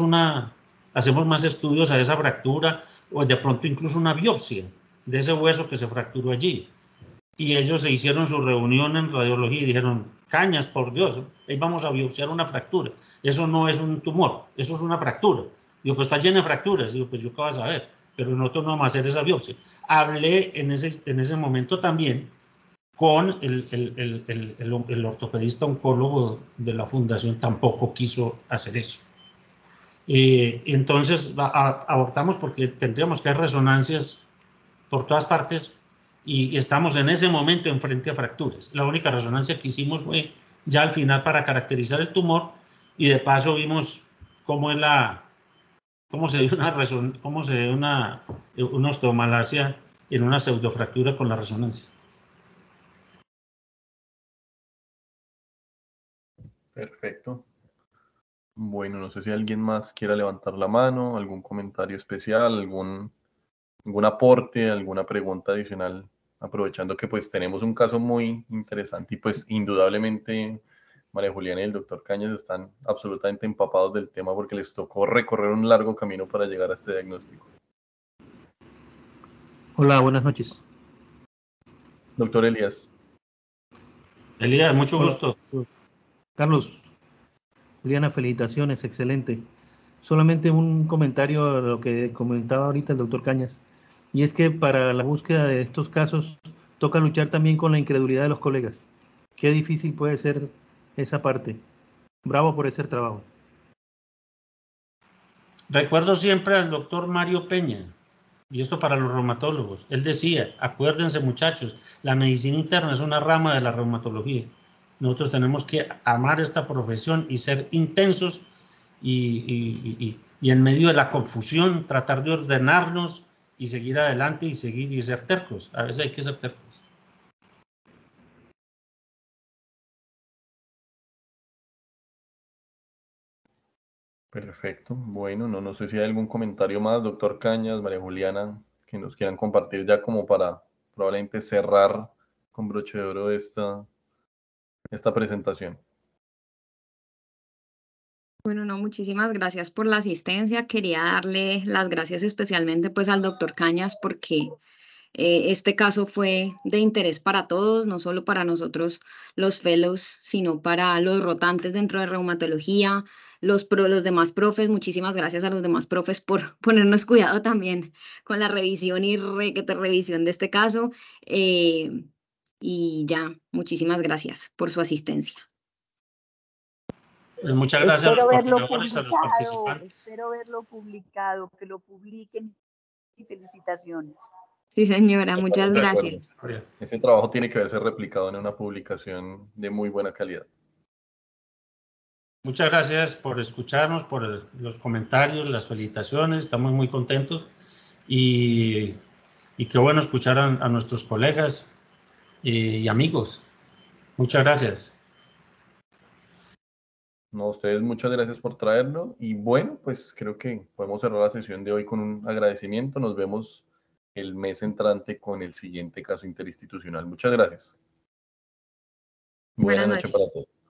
más estudios a esa fractura o de pronto incluso una biopsia de ese hueso que se fracturó allí. Y ellos se hicieron su reunión en radiología y dijeron, Cañas, por Dios, ahí vamos a biopsiar una fractura. Eso no es un tumor, eso es una fractura. Digo, pues está llena de fracturas. Digo, pues yo qué vas a ver, pero nosotros no vamos a hacer esa biopsia. Hablé en ese momento también con el ortopedista oncólogo de la fundación, tampoco quiso hacer eso. Entonces abortamos porque tendríamos que hacer resonancias por todas partes y estamos en ese momento enfrente a fracturas. La única resonancia que hicimos fue ya al final para caracterizar el tumor y de paso vimos cómo se dio una osteomalacia en una pseudofractura con la resonancia. Perfecto. Bueno, no sé si alguien más quiera levantar la mano, algún comentario especial, algún aporte, alguna pregunta adicional, aprovechando que pues tenemos un caso muy interesante y pues indudablemente María Juliana y el doctor Cañas están absolutamente empapados del tema porque les tocó recorrer un largo camino para llegar a este diagnóstico. Hola, buenas noches. Doctor Elías. Elías, mucho gusto. Carlos, Juliana, felicitaciones, excelente. Solamente un comentario a lo que comentaba ahorita el doctor Cañas, y es que para la búsqueda de estos casos toca luchar también con la incredulidad de los colegas. Qué difícil puede ser esa parte. Bravo por ese trabajo. Recuerdo siempre al doctor Mario Peña, y esto para los reumatólogos. Él decía, acuérdense muchachos, la medicina interna es una rama de la reumatología. Nosotros tenemos que amar esta profesión y ser intensos y en medio de la confusión tratar de ordenarnos y seguir adelante y seguir y ser tercos. A veces hay que ser tercos. Perfecto. Bueno, no sé si hay algún comentario más, doctor Cañas, María Juliana, que nos quieran compartir ya como para probablemente cerrar con broche de oro esta presentación. Bueno, no, muchísimas gracias por la asistencia. Quería darle las gracias especialmente pues al doctor Cañas porque este caso fue de interés para todos, no solo para nosotros los fellows, sino para los rotantes dentro de reumatología, los demás profes. Muchísimas gracias a los demás profes por ponernos cuidado también con la revisión y revisión de este caso. Y ya, muchísimas gracias por su asistencia. Muchas gracias a los coordinadores, a los publicado, participantes. espero verlo publicado, que lo publiquen y felicitaciones. Sí, señora, muchas gracias. Ese trabajo tiene que verse replicado en una publicación de muy buena calidad. Muchas gracias por escucharnos, por los comentarios, las felicitaciones. Estamos muy contentos y qué bueno escuchar a nuestros colegas y amigos. Muchas gracias. No, ustedes muchas gracias por traerlo y bueno, pues creo que podemos cerrar la sesión de hoy con un agradecimiento. Nos vemos el mes entrante con el siguiente caso interinstitucional. Muchas gracias. Buena Buenas noche para noches. todos.